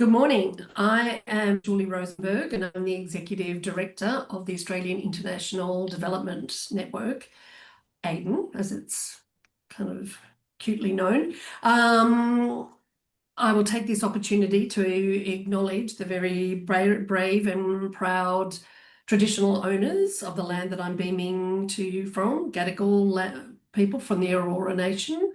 Good morning. I am Julie Rosenberg and I'm the Executive Director of the Australian International Development Network, AIDN, as it's kind of cutely known. I will take this opportunity to acknowledge the very brave and proud traditional owners of the land that I'm beaming to you from, Gadigal people from the Aurora Nation.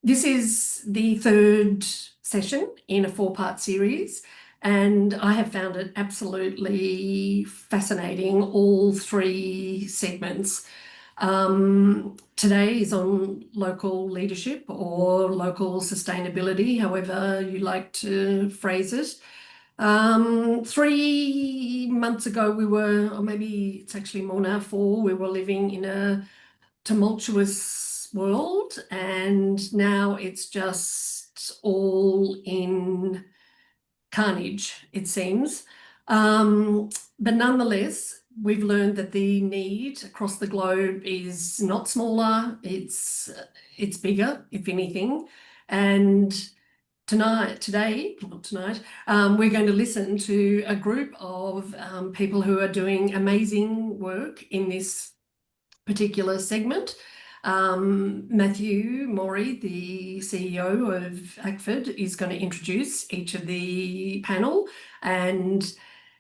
This is the third session in a four-part series, and I have found it absolutely fascinating, all three segments. Today is on local leadership or local sustainability, however you like to phrase it. 3 months ago or maybe it's actually more now, 4, we were living in a tumultuous world, and now it's just all in carnage, it seems. But nonetheless, we've learned that the need across the globe is not smaller, it's bigger, if anything. And today, we're going to listen to a group of people who are doing amazing work in this particular segment. Matthew Morey, the CEO of ACFID, is going to introduce each of the panel, and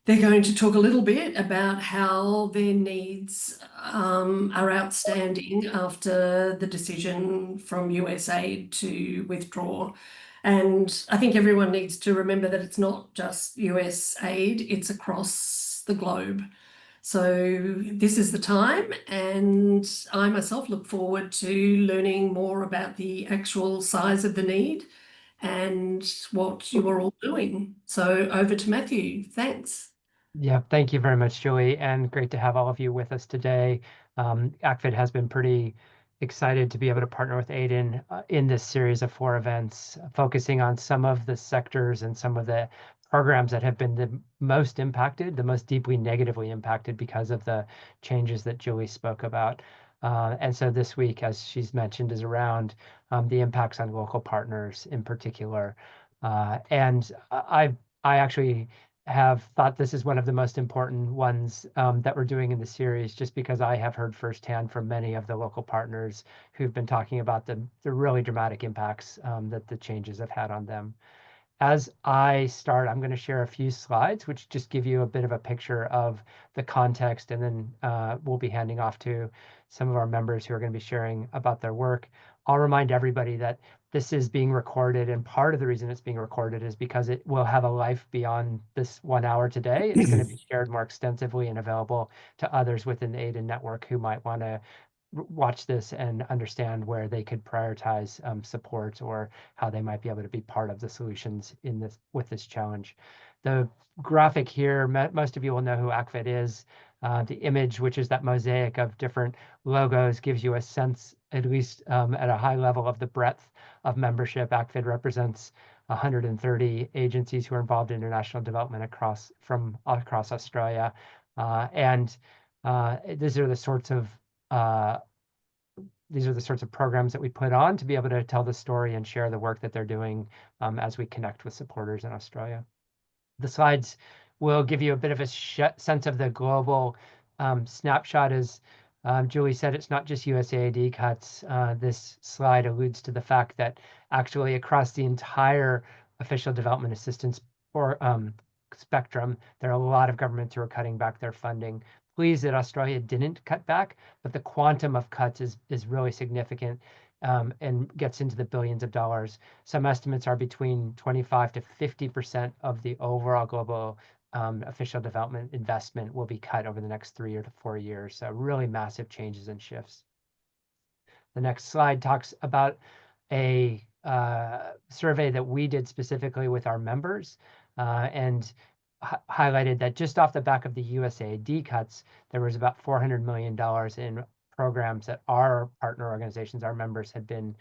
they're going to talk a little bit about how their needs are outstanding after the decision from USAID to withdraw. And I think everyone needs to remember that it's not just USAID, it's across the globe. So this is the time, and I myself look forward to learning more about the actual size of the need and what you are all doing. So over to Matthew. Thanks. Yeah, thank you very much, Julie, and great to have all of you with us today. ACFID has been pretty excited to be able to partner with AIDN in this series of 4 events, focusing on some of the sectors and some of the programs that have been the most impacted, the most deeply negatively impacted because of the changes that Julie spoke about. And so this week, as she's mentioned, is around the impacts on local partners in particular. And I actually have thought this is one of the most important ones that we're doing in the series, just because I have heard firsthand from many of the local partners who've been talking about the really dramatic impacts that the changes have had on them. As I start, I'm going to share a few slides, which just give you a bit of a picture of the context, and then we'll be handing off to some of our members who are going to be sharing about their work. I'll remind everybody that this is being recorded, and part of the reason it's being recorded is because it will have a life beyond this 1 hour today. It's going to be shared more extensively and available to others within the AIDN network who might want to watch this and understand where they could prioritize support, or how they might be able to be part of the solutions in this with this challenge. The graphic here, most of you will know who ACFID is. The image, which is that mosaic of different logos, gives you a sense, at least at a high level, of the breadth of membership. ACFID represents 130 agencies who are involved in international development across Australia, and these are the sorts of programs that we put on to be able to tell the story and share the work that they're doing as we connect with supporters in Australia. The slides will give you a bit of a sense of the global snapshot. As Julie said, it's not just USAID cuts. This slide alludes to the fact that actually across the entire official development assistance spectrum, there are a lot of governments who are cutting back their funding. Pleased that Australia didn't cut back, but the quantum of cuts is really significant and gets into the billions of dollars. Some estimates are between 25 to 50% of the overall global official development investment will be cut over the next 3 or 4 years. So really massive changes and shifts. The next slide talks about a survey that we did specifically with our members, and highlighted that just off the back of the USAID cuts, there was about $400 million in programs that our partner organizations, our members, had been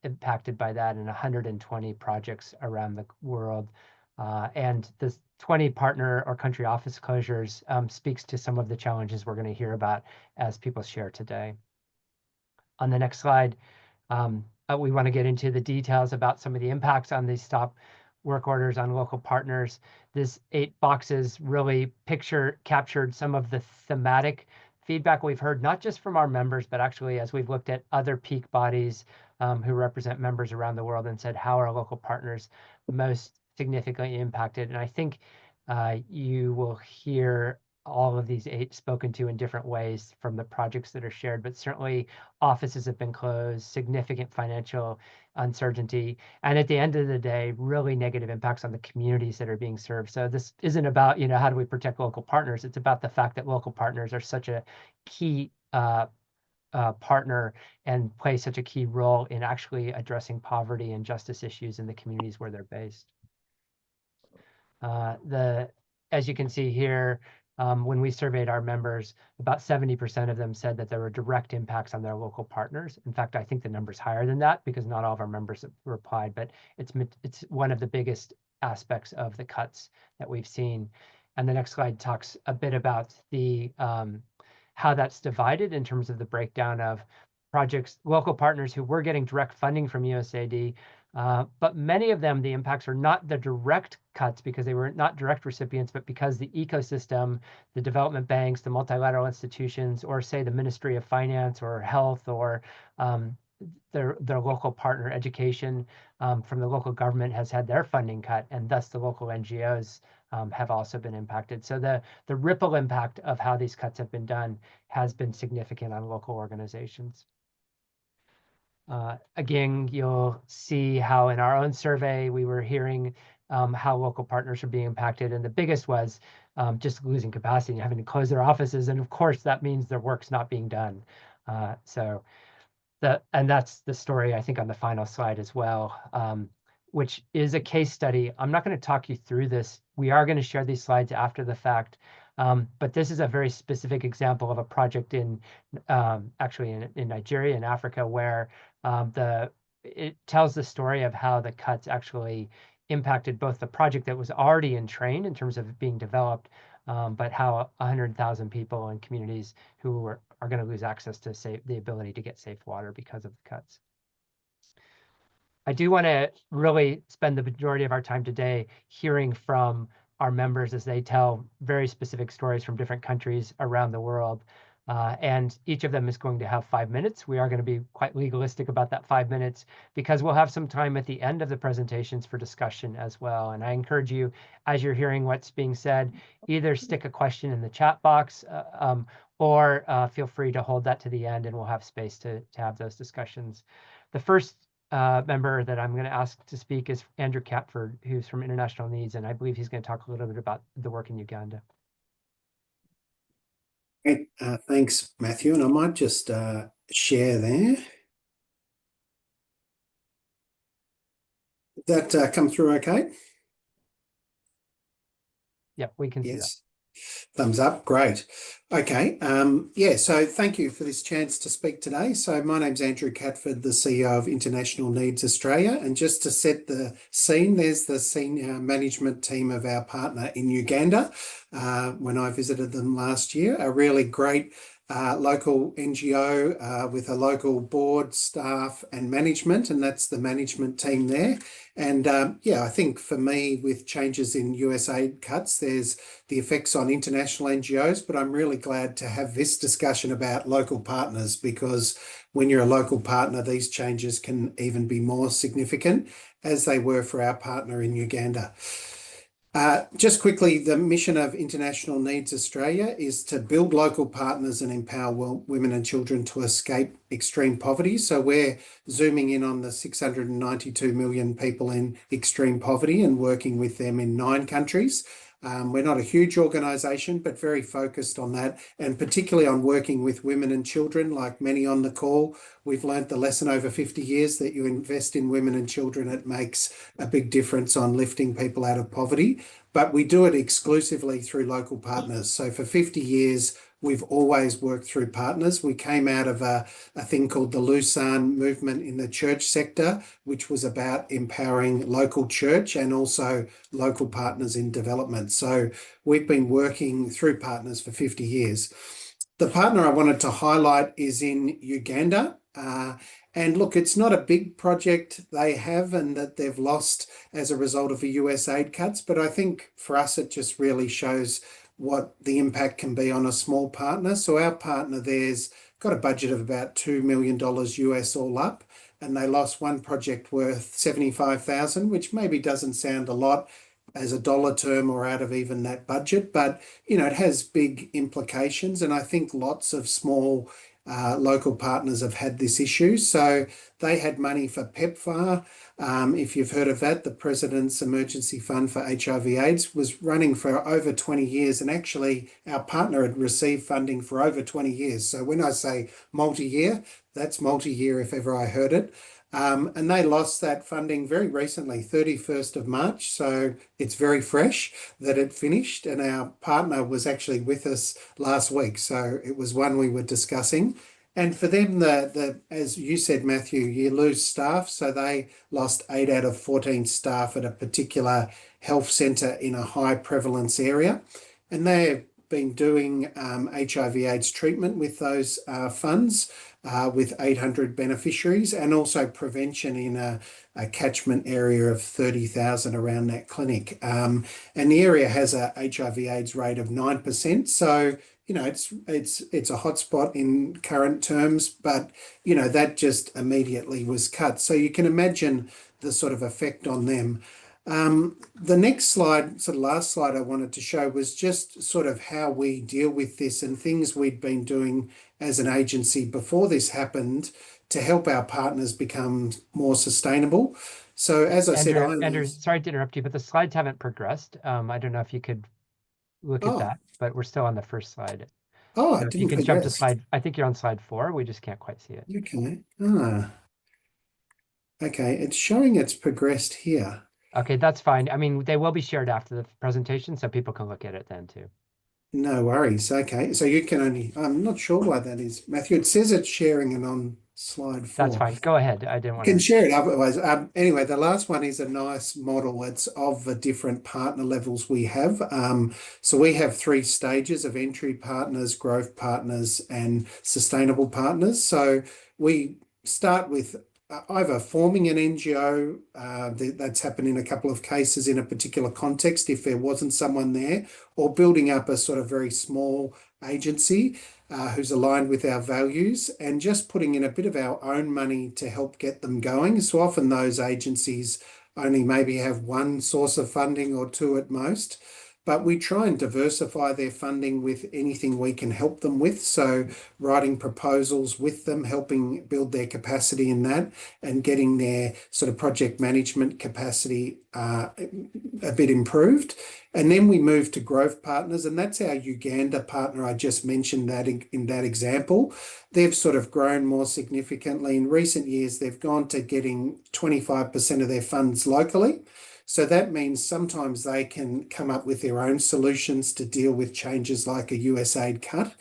impacted by that, in 120 projects around the world. And the 20 partner or country office closures speaks to some of the challenges we're going to hear about as people share today. On the next slide, we want to get into the details about some of the impacts on these stop work orders on local partners. This 8 boxes really captured some of the thematic feedback we've heard, not just from our members, but actually as we've looked at other peak bodies who represent members around the world and said, how are local partners most significantly impacted? And I think you will hear all of these 8 spoken to in different ways from the projects that are shared, but certainly offices have been closed, significant financial uncertainty, and at the end of the day, really negative impacts on the communities that are being served. So this isn't about, how do we protect local partners? It's about the fact that local partners are such a key partner and play such a key role in actually addressing poverty and justice issues in the communities where they're based. As you can see here, when we surveyed our members, about 70% of them said that there were direct impacts on their local partners. In fact, I think the number's higher than that because not all of our members have replied, but it's one of the biggest aspects of the cuts that we've seen. And the next slide talks a bit about the how that's divided in terms of the breakdown of projects, local partners who were getting direct funding from USAID, but many of them, the impacts are not the direct cuts because they were not direct recipients, but because the ecosystem, the development banks, the multilateral institutions, or say the Ministry of Finance or Health or their local partner education from the local government has had their funding cut, and thus the local NGOs have also been impacted. So the ripple impact of how these cuts have been done has been significant on local organizations. Again, you'll see how in our own survey, we were hearing how local partners are being impacted. And the biggest was just losing capacity and having to close their offices. And of course, that means their work's not being done. And that's the story, I think, on the final slide as well, which is a case study. I'm not going to talk you through this. We are going to share these slides after the fact. But this is a very specific example of a project in actually in Nigeria and Africa where it tells the story of how the cuts actually impacted both the project that was already in train in terms of being developed, but how 100,000 people and communities who are going to lose access to the ability to get safe water because of the cuts. I do want to really spend the majority of our time today hearing from our members as they tell very specific stories from different countries around the world. And each of them is going to have 5 minutes. We are going to be quite legalistic about that 5 minutes because we'll have some time at the end of the presentations for discussion as well. And I encourage you, as you're hearing what's being said, either stick a question in the chat box or feel free to hold that to the end and we'll have space to have those discussions. The first member that I'm going to ask to speak is Andrew Catford, who's from International Needs, and I believe he's going to talk a little bit about the work in Uganda. Great, thanks, Matthew. And I might just share there. Did that come through okay? Yep, we can see that. Yes. Thumbs up, great. Okay, so thank you for this chance to speak today. So my name's Andrew Catford, the CEO of International Needs Australia. And just to set the scene, there's the senior management team of our partner in Uganda when I visited them last year. A really great local NGO with a local board, staff and management, and that's the management team there. And I think for me, with changes in USAID cuts, there's the effects on international NGOs, but I'm really glad to have this discussion about local partners because when you're a local partner, these changes can even be more significant as they were for our partner in Uganda. Just quickly, the mission of International Needs Australia is to build local partners and empower women and children to escape extreme poverty. So we're zooming in on the 692 million people in extreme poverty and working with them in 9 countries. We're not a huge organisation, but very focused on that, and particularly on working with women and children. Like many on the call, we've learnt the lesson over 50 years that you invest in women and children, it makes a big difference on lifting people out of poverty. But we do it exclusively through local partners. So for 50 years, we've always worked through partners. We came out of a thing called the Lusan movement in the church sector, which was about empowering local church and also local partners in development. So we've been working through partners for 50 years. The partner I wanted to highlight is in Uganda. And look, it's not a big project they have and that they've lost as a result of the US aid cuts, but I think for us it just really shows what the impact can be on a small partner. So our partner there's got a budget of about $2 million US all up, and they lost one project worth 75,000, which maybe doesn't sound a lot as a dollar term or out of even that budget, but it has big implications. And I think lots of small local partners have had this issue. So they had money for PEPFAR. If you've heard of that, the President's Emergency Fund for HIV/AIDS was running for over 20 years. And actually, our partner had received funding for over 20 years. So when I say multi-year, that's multi-year if ever I heard it. And they lost that funding very recently, 31st of March. So it's very fresh that it finished. And our partner was actually with us last week. So it was one we were discussing. And for them, as you said, Matthew, you lose staff. So they lost 8 out of 14 staff at a particular health centre in a high prevalence area. And they've been doing HIV/AIDS treatment with those funds. With 800 beneficiaries, and also prevention in a catchment area of 30,000 around that clinic. And the area has a HIV/AIDS rate of 9%. So, it's a hotspot in current terms, but, that just immediately was cut. So you can imagine the sort of effect on them. The next slide, sort of last slide I wanted to show was just sort of how we deal with this and things we'd been doing as an agency before this happened to help our partners become more sustainable. So as I said, Andrew, sorry to interrupt you, but the slides haven't progressed. I don't know if you could look at that, but we're still on the first slide. Oh, I So if you didn't can jump to progress. slide, I think you're on slide 4. We just can't quite see it. Okay. Okay. It's showing it's progressed here. Okay, that's fine. I mean, they will be shared after the presentation, so people can look at it then too. No worries. Okay. So you can only, I'm not sure why that is, Matthew. It says it's sharing and on slide 4. That's fine. Go ahead. I didn't want You can to share it otherwise. Anyway, the last one is a nice model. It's of the different partner levels we have. So we have 3 stages of entry partners, growth partners, and sustainable partners. So we start with either forming an NGO, that's happened in a couple of cases in a particular context if there wasn't someone there, or building up a sort of very small agency who's aligned with our values, and just putting in a bit of our own money to help get them going. So often those agencies only maybe have one source of funding or 2 at most. But we try and diversify their funding with anything we can help them with. So writing proposals with them, helping build their capacity in that, and getting their sort of project management capacity a bit improved. And then we move to growth partners, and that's our Uganda partner. I just mentioned that in that example. They've sort of grown more significantly. In recent years, they've gone to getting 25% of their funds locally. So that means sometimes they can come up with their own solutions to deal with changes like a USAID cut.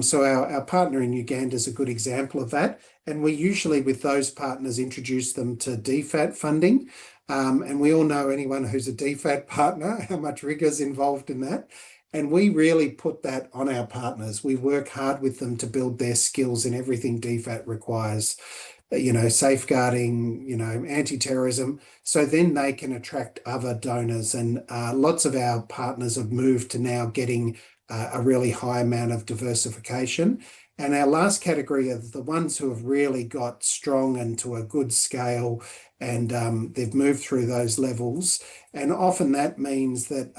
So our partner in Uganda is a good example of that. And we usually, with those partners, introduce them to DFAT funding. And we all know anyone who's a DFAT partner, how much rigor is involved in that. And we really put that on our partners. We work hard with them to build their skills in everything DFAT requires. Safeguarding, anti-terrorism. So then they can attract other donors. And lots of our partners have moved to now getting a really high amount of diversification. And our last category are the ones who have really got strong and to a good scale, and they've moved through those levels. And often that means that,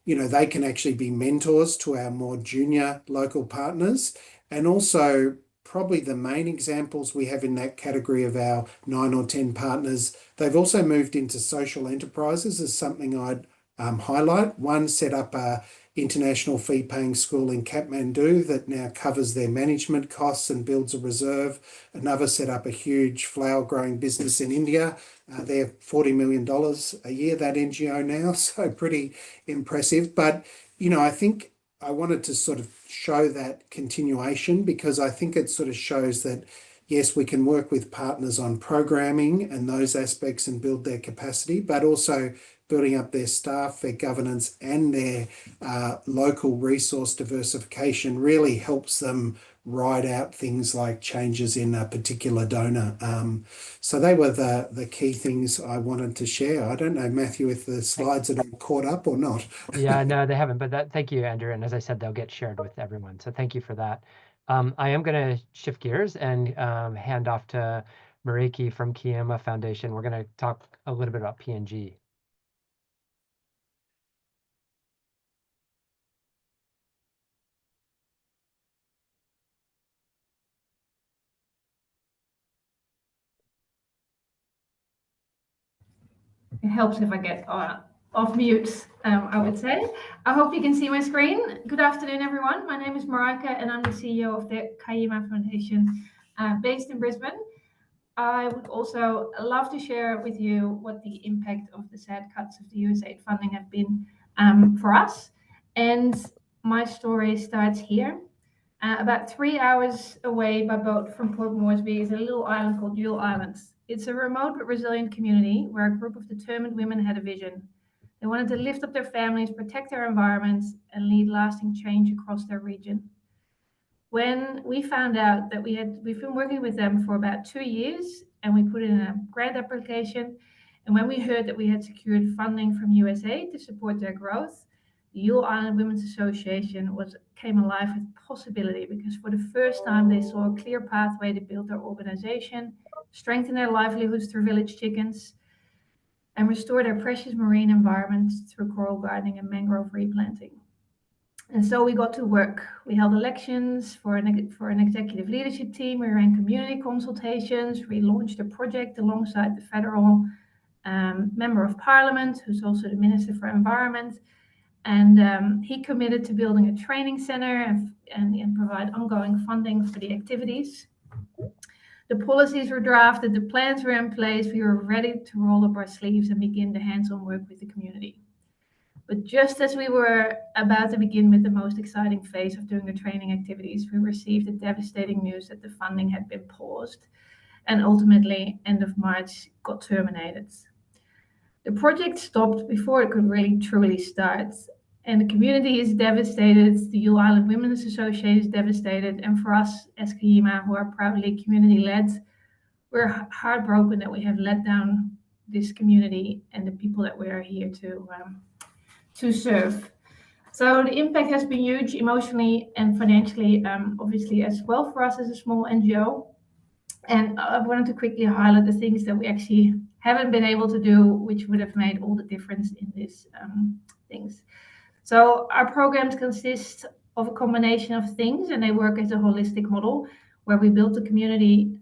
they can actually be mentors to our more junior local partners. And also, probably the main examples we have in that category of our 9 or 10 partners, they've also moved into social enterprises as something I'd highlight. One set up a international fee-paying school in Kathmandu that now covers their management costs and builds a reserve. Another set up a huge flower growing business in India. They're $40 million a year, that NGO now, so pretty impressive. But, I think I wanted to sort of show that continuation because I think it sort of shows that, yes, we can work with partners on programming and those aspects and build their capacity, but also building up their staff, their governance, and their local resource diversification really helps them ride out things like changes in a particular donor. So they were the key things I wanted to share. I don't know, Matthew, if the slides have been caught up or not. Yeah, no, they haven't, but thank you, Andrew. And as I said, they'll get shared with everyone. So thank you for that. I am going to shift gears and hand off to Mariki from Kiama Foundation. We're going to talk a little bit about PNG. It helps if I get off mute, I would say. I hope you can see my screen. Good afternoon, everyone. My name is Marika, and I'm the CEO of the Kiama Foundation based in Brisbane. I would also love to share with you what the impact of the sad cuts of the USAID funding have been for us. And my story starts here. About 3 hours away by boat from Port Moresby is a little island called Yule Island. It's a remote but resilient community where a group of determined women had a vision. They wanted to lift up their families, protect their environments, and lead lasting change across their region. When we found out that we've been working with them for about 2 years, and we put in a grant application, and when we heard that we had secured funding from USAID to support their growth, the Yule Island Women's Association came alive with possibility, because for the first time they saw a clear pathway to build their organization, strengthen their livelihoods through village chickens, and restore their precious marine environments through coral gardening and mangrove replanting. And so we got to work. We held elections for an executive leadership team. We ran community consultations. We launched a project alongside the federal member of parliament, who's also the Minister for Environment. And he committed to building a training center and provide ongoing funding for the activities. The policies were drafted, the plans were in place. We were ready to roll up our sleeves and begin the hands-on work with the community. But just as we were about to begin with the most exciting phase of doing the training activities, we received the devastating news that the funding had been paused and ultimately, end of March, got terminated. The project stopped before it could really truly start. And the community is devastated. The Yule Island Women's Association is devastated. And for us as Kiama, who are proudly community-led, we're heartbroken that we have let down this community and the people that we are here to serve. So the impact has been huge emotionally and financially, obviously as well for us as a small NGO. And I wanted to quickly highlight the things that we actually haven't been able to do, which would have made all the difference in these things. So our programs consist of a combination of things, and they work as a holistic model where we build the community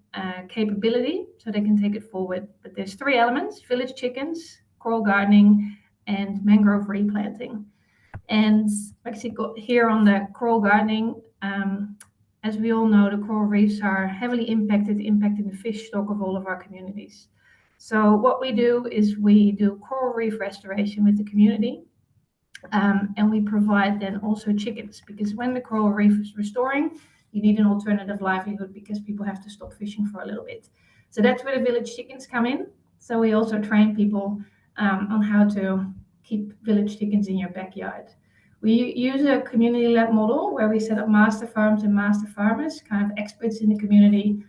capability so they can take it forward. But there's 3 elements: village chickens, coral gardening, and mangrove replanting. And actually got here on the coral gardening, as we all know, the coral reefs are heavily impacting the fish stock of all of our communities. So what we do is we do coral reef restoration with the community, and we provide then also chickens, because when the coral reef is restoring, you need an alternative livelihood because people have to stop fishing for a little bit. So that's where the village chickens come in. So we also train people on how to keep village chickens in your backyard. We use a community-led model where we set up master farms and master farmers, kind of experts in the community,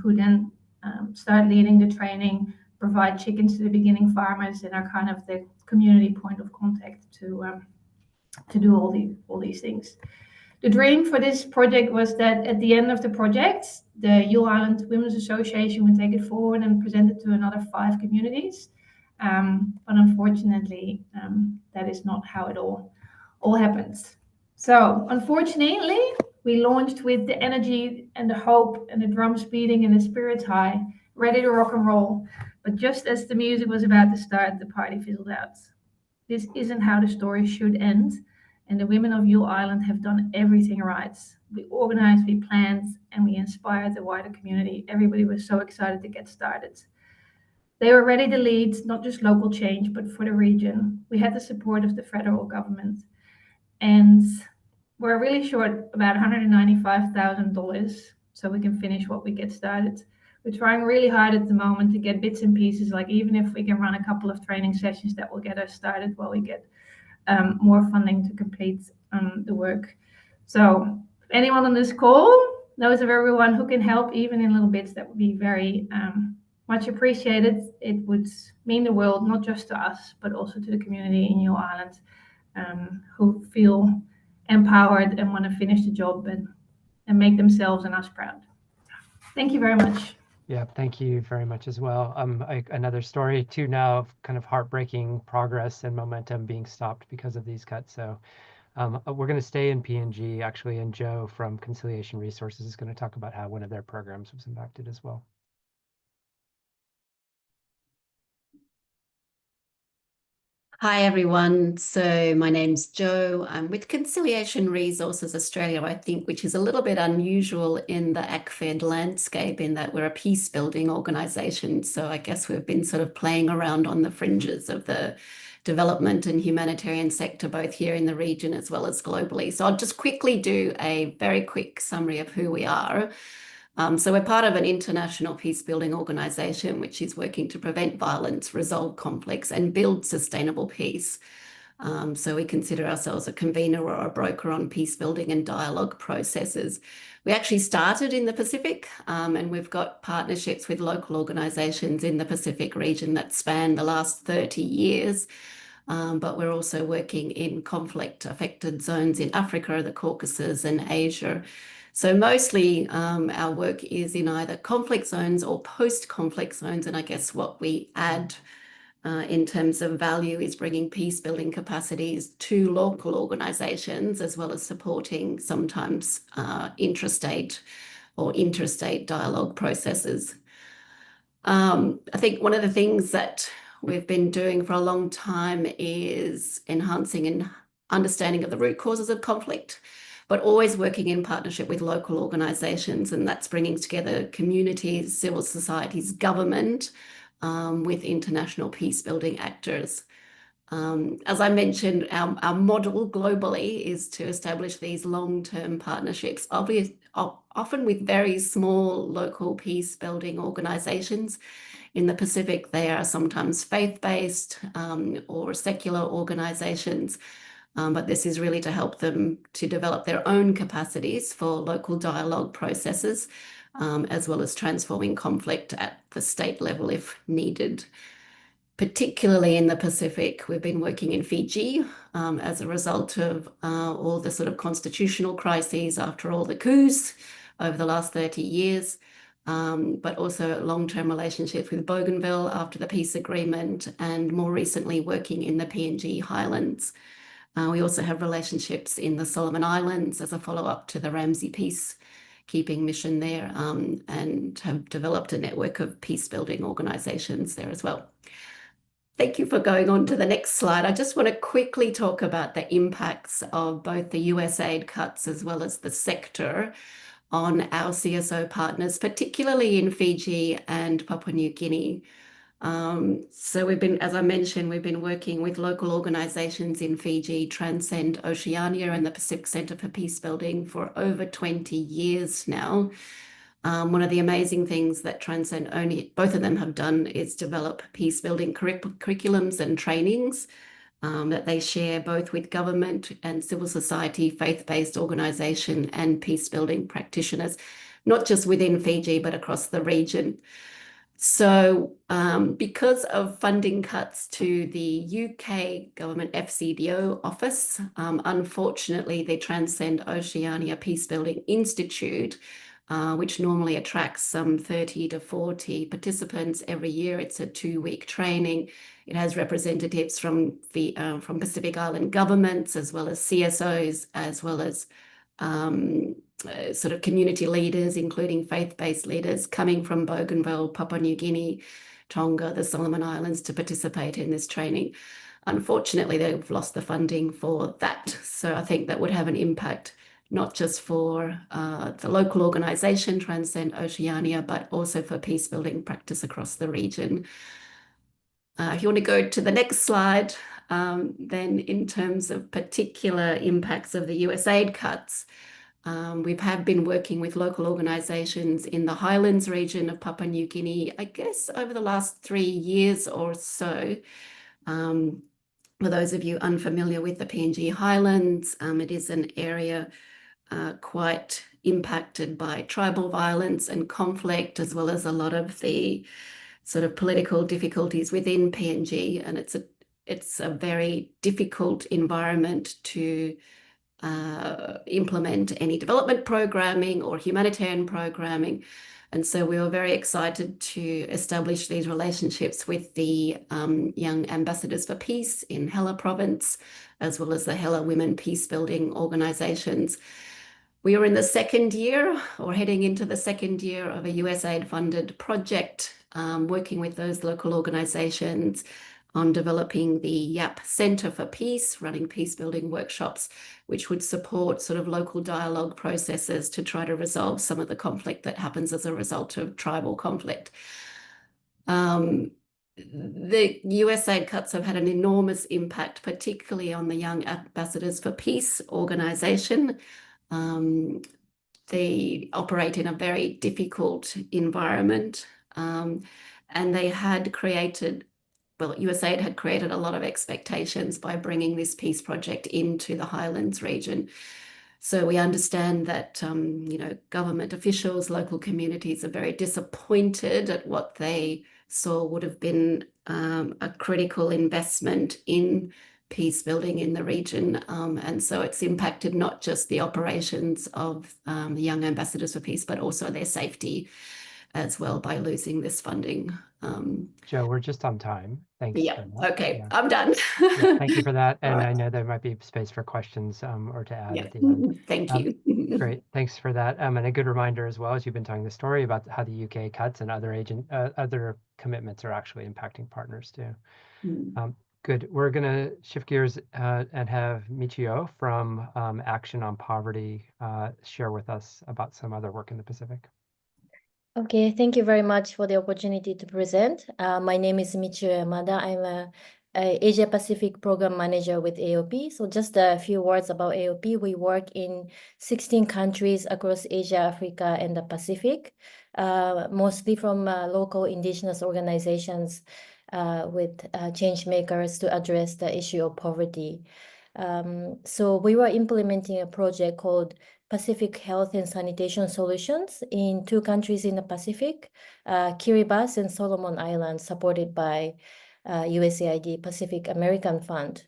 who then start leading the training, provide chickens to the beginning farmers, and are kind of the community point of contact to do all these things. The dream for this project was that at the end of the project, the Yule Island Women's Association would take it forward and present it to another 5 communities. But unfortunately, that is not how it all happens. So unfortunately, we launched with the energy and the hope and the drums beating and the spirits high, ready to rock and roll. But just as the music was about to start, the party fizzled out. This isn't how the story should end. And the women of Yule Island have done everything right. We organized, we planned, and we inspired the wider community. Everybody was so excited to get started. They were ready to lead, not just local change, but for the region. We had the support of the federal government. And we're really short about $195,000 so we can finish what we get started. we're trying really hard at the moment to get bits and pieces, like even if we can run a couple of training sessions that will get us started while we get more funding to complete the work. So if anyone on this call knows of everyone who can help, even in little bits, that would be very much appreciated. It would mean the world, not just to us, but also to the community in New Ireland, who feel empowered and want to finish the job and make themselves and us proud. Thank you very much. Yeah, thank you very much as well. Another story too now of kind of heartbreaking progress and momentum being stopped because of these cuts. So we're going to stay in PNG actually, and Joe from Conciliation Resources is going to talk about how one of their programs was impacted as well. Hi, everyone. So my name's Joe. I'm with Conciliation Resources Australia, I think, which is a little bit unusual in the ACFID landscape in that we're a peace building organisation. So I guess we've been sort of playing around on the fringes of the development and humanitarian sector, both here in the region as well as globally. So I'll just quickly do a very quick summary of who we are. So we're part of an international peace-building organisation which is working to prevent violence, resolve conflicts and build sustainable peace. So we consider ourselves a convener or a broker on peace-building and dialogue processes. We actually started in the Pacific and we've got partnerships with local organisations in the Pacific region that span the last 30 years. But we're also working in conflict-affected zones in Africa, the Caucasus and Asia. So mostly our work is in either conflict zones or post-conflict zones. And I guess what we add in terms of value is bringing peace-building capacities to local organisations, as well as supporting sometimes intrastate or interstate dialogue processes. I think one of the things that we've been doing for a long time is enhancing an understanding of the root causes of conflict, but always working in partnership with local organisations, and that's bringing together communities, civil societies, government, with international peace-building actors. As I mentioned, our model globally is to establish these long-term partnerships, often with very small local peace-building organisations. In the Pacific, they are sometimes faith-based or secular organisations. But this is really to help them to develop their own capacities for local dialogue processes, as well as transforming conflict at the state level if needed. Particularly in the Pacific, we've been working in Fiji as a result of all the sort of constitutional crises after all the coups over the last 30 years, but also long-term relationships with Bougainville after the peace agreement, and more recently working in the PNG Highlands. We also have relationships in the Solomon Islands as a follow-up to the Ramsey peacekeeping mission there, and have developed a network of peace-building organisations there as well. Thank you for going on to the next slide. I just want to quickly talk about the impacts of both the USAID cuts as well as the sector on our CSO partners, particularly in Fiji and Papua New Guinea. So we've been, as I mentioned, we've been working with local organisations in Fiji, Transcend Oceania and the Pacific Centre for Peacebuilding for over 20 years now. One of the amazing things that Transcend, both of them have done is develop peace-building curriculums and trainings that they share both with government and civil society, faith-based organisation and peace-building practitioners, not just within Fiji, but across the region. So because of funding cuts to the UK government FCDO office, unfortunately, the Transcend Oceania Peacebuilding Institute, which normally attracts some 30 to 40 participants every year. It's a 2-week training. It has representatives from Pacific Island governments, as well as CSOs, as well as sort of community leaders, including faith-based leaders coming from Bougainville, Papua New Guinea, Tonga, the Solomon Islands to participate in this training. Unfortunately, they've lost the funding for that. So I think that would have an impact not just for the local organisation, Transcend Oceania, but also for peace-building practice across the region. If you want to go to the next slide, then in terms of particular impacts of the USAID cuts, We have been working with local organisations in the Highlands region of Papua New Guinea, I guess, over the last 3 years or so. For those of you unfamiliar with the PNG Highlands, it is an area quite impacted by tribal violence and conflict, as well as a lot of the sort of political difficulties within PNG, and it's a very difficult environment to implement any development programming or humanitarian programming. And so we were very excited to establish these relationships with the Young Ambassadors for Peace in Hela Province, as well as the Hela Women Peacebuilding organizations. We are in the second year, or heading into the second year, of a USAID-funded project, working with those local organizations on developing the YAP Centre for Peace, running peace-building workshops, which would support sort of local dialogue processes to try to resolve some of the conflict that happens as a result of tribal conflict. The USAID cuts have had an enormous impact, particularly on the Young Ambassadors for Peace organisation. They operate in a very difficult environment, and they had created, well, USAID had created a lot of expectations by bringing this peace project into the Highlands region. So we understand that, government officials, local communities are very disappointed at what they saw would have been a critical investment in peace building in the region. And so it's impacted not just the operations of the Young Ambassadors for Peace, but also their safety as well by losing this funding. Joe, we're just on time. Thanks. Yeah. Okay. Yeah. I'm done. Yeah, thank you for that. And Right. I know there might be space for questions or to add Yeah. at the end. Thank you. Great. Thanks for that. And a good reminder as well, as you've been telling the story about how the UK cuts and other commitments are actually impacting partners too. Good. We're going to shift gears and have Michio from Action on Poverty share with us about some other work in the Pacific. Okay, thank you very much for the opportunity to present. My name is Michio Yamada. I'm a Asia Pacific Program Manager with AOP. So just a few words about AOP. We work in 16 countries across Asia, Africa, and the Pacific, mostly from local indigenous organizations with change makers to address the issue of poverty. So we were implementing a project called Pacific Health and Sanitation Solutions in 2 countries in the Pacific, Kiribati and Solomon Islands, supported by USAID Pacific American Fund.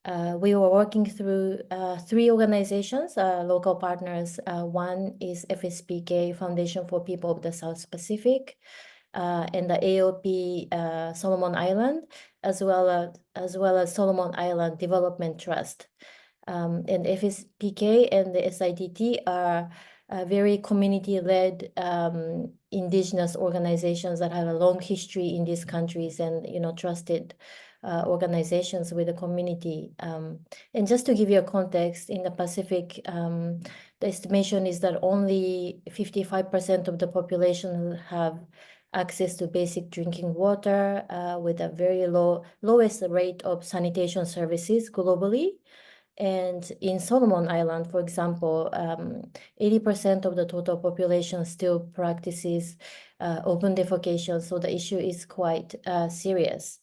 We were working through 3 organizations, local partners. One is FSPK, Foundation for People of the South Pacific, and the AOP Solomon Island, as well as Solomon Island Development Trust. And FSPK and the SIDT are very community-led indigenous organizations that have a long history in these countries and trusted organizations with the community. And just to give you a context, in the Pacific, the estimation is that only 55% of the population have access to basic drinking water, with a very lowest rate of sanitation services globally. And in Solomon Island, for example, 80% of the total population still practices open defecation. So the issue is quite serious.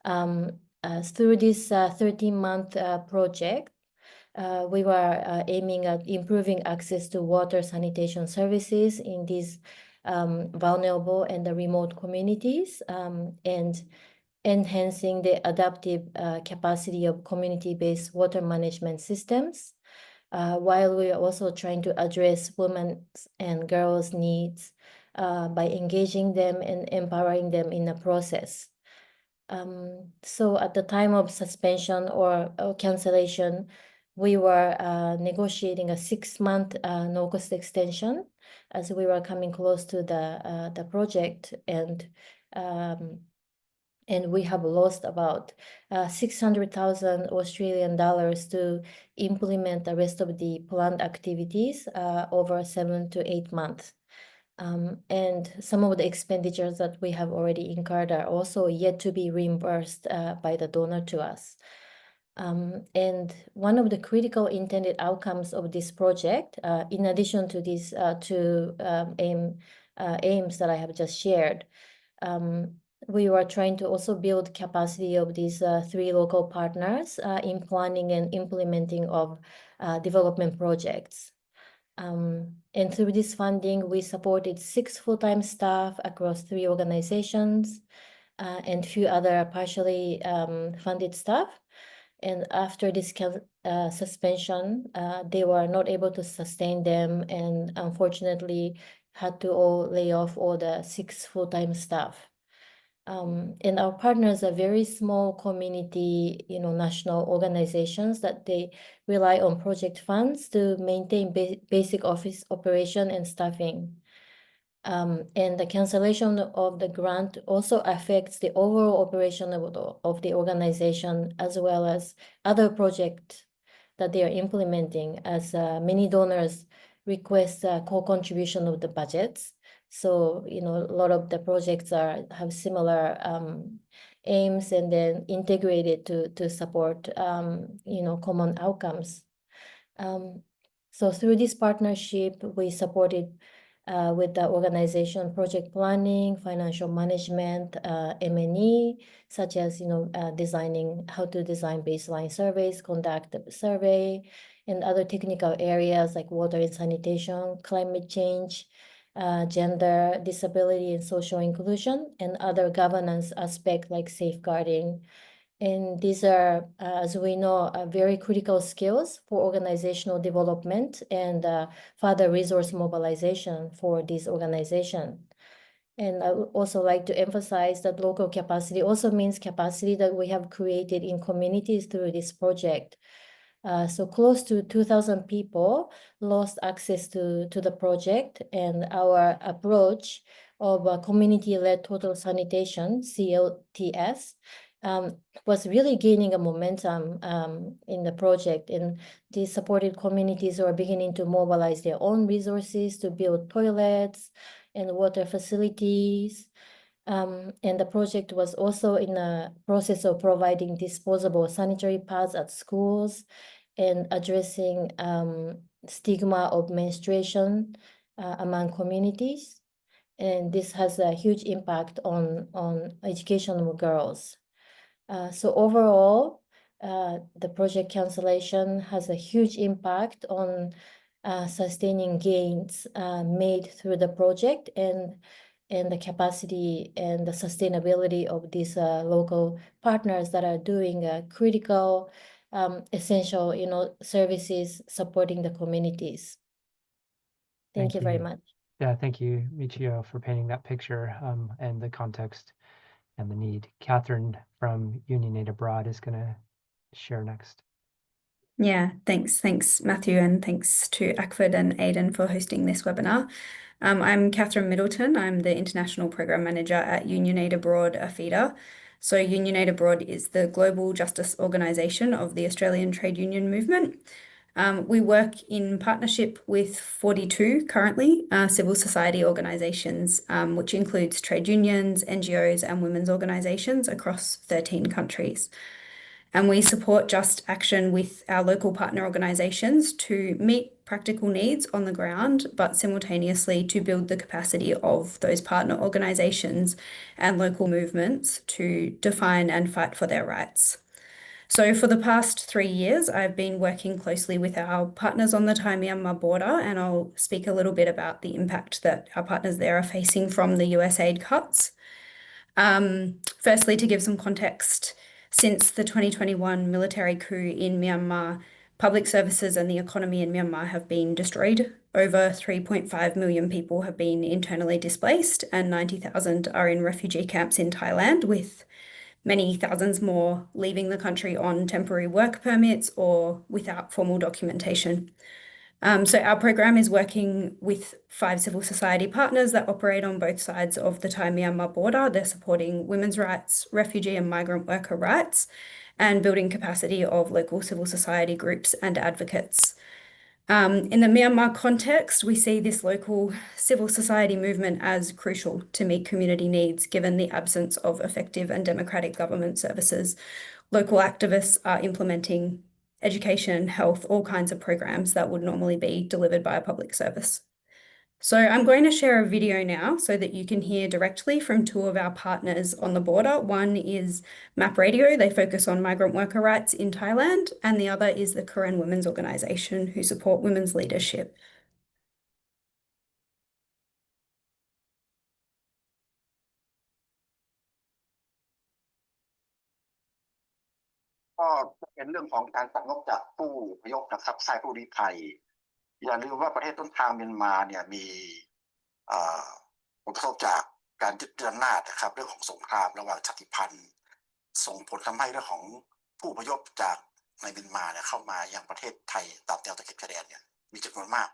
Through this 13-month project, we were aiming at improving access to water sanitation services in these vulnerable and the remote communities, and enhancing the adaptive capacity of community-based water management systems, while we are also trying to address women's and girls' needs by engaging them and empowering them in the process. So at the time of suspension or cancellation, we were negotiating a 6-month no-cost extension as we were coming close to the project, and we have lost about 600,000 Australian dollars to implement the rest of the planned activities over 7 to 8 months. And some of the expenditures that we have already incurred are also yet to be reimbursed by the donor to us. And one of the critical intended outcomes of this project, in addition to these two aims that I have just shared, we were trying to also build capacity of these three local partners in planning and implementing of development projects. And through this funding, we supported 6 full-time staff across 3 organizations and few other partially funded staff. And after this suspension, they were not able to sustain them, and unfortunately had to all lay off all the 6 full-time staff. And our partners are very small community, national organizations that they rely on project funds to maintain basic office operation and staffing. And the cancellation of the grant also affects the overall operation of the organization, as well as other projects that they are implementing, as many donors request co-contribution of the budgets. So, a lot of the projects have similar aims and then integrated to support, common outcomes. So through this partnership, we supported with the organization project planning, financial management, M&E, such as designing how to design baseline surveys, conduct a survey, and other technical areas like water and sanitation, climate change, gender, disability, and social inclusion, and other governance aspects like safeguarding. And these are, as we know, very critical skills for organizational development and further resource mobilization for this organization. And I would also like to emphasize that local capacity also means capacity that we have created in communities through this project. So close to 2,000 people lost access to the project, and our approach of community-led total sanitation, CLTS, was really gaining a momentum in the project, and these supported communities are beginning to mobilize their own resources to build toilets and water facilities. And the project was also in the process of providing disposable sanitary pads at schools and addressing stigma of menstruation among communities. And this has a huge impact on education of girls. So overall, the project cancellation has a huge impact on sustaining gains made through the project and the capacity and the sustainability of these local partners that are doing critical, essential, services supporting the communities. Thank you very much. Yeah, thank you, Michio, for painting that picture and the context and the need. Catherine from Union Aid Abroad is going to share next. Yeah, thanks, Matthew, and thanks to ACFID and AIDN for hosting this webinar. I'm Catherine Middleton. I'm the International Program Manager at Union Aid Abroad, a feeder. So Union Aid Abroad is the global justice organisation of the Australian trade union movement. We work in partnership with 42 currently civil society organisations, which includes trade unions, NGOs and women's organisations across 13 countries. And we support just action with our local partner organisations to meet practical needs on the ground, but simultaneously to build the capacity of those partner organisations and local movements to define and fight for their rights. So for the past 3 years, I've been working closely with our partners on the Thai-Myanmar border, and I'll speak a little bit about the impact that our partners there are facing from the US aid cuts. Firstly, to give some context, since the 2021 military coup in Myanmar, public services and the economy in Myanmar have been destroyed. Over 3.5 million people have been internally displaced, and 90,000 are in refugee camps in Thailand, with many thousands more leaving the country on temporary work permits or without formal documentation. So our program is working with 5 civil society partners that operate on both sides of the Thai-Myanmar border. They're supporting women's rights, refugee and migrant worker rights, and building capacity of local civil society groups and advocates. In the Myanmar context, we see this local civil society movement as crucial to meet community needs, given the absence of effective and democratic government services, local activists are implementing education, health, all kinds of programs that would normally be delivered by a public service. So I'm going to share a video now so that you can hear directly from two of our partners on the border. One is MAP Radio, they focus on migrant worker rights in Thailand, and the other is the Karen Women's Organisation, who support women's leadership. ก็เป็นเรื่องของการตัดงบจากผู้อพยพนะครับค่ายผู้ลี้ภัยอย่าลืมว่าประเทศต้นทางเมียนมาเนี่ยมีผลกระทบจากการยึดอำนาจนะครับเรื่องของสงครามระหว่างชาติพันธุ์ส่งผลทำให้เรื่องของผู้อพยพจากในเมียนมาเนี่ยเข้ามายังประเทศไทยตามแนวตะเข็บชายแดนเนี่ยมีจำนวนมาก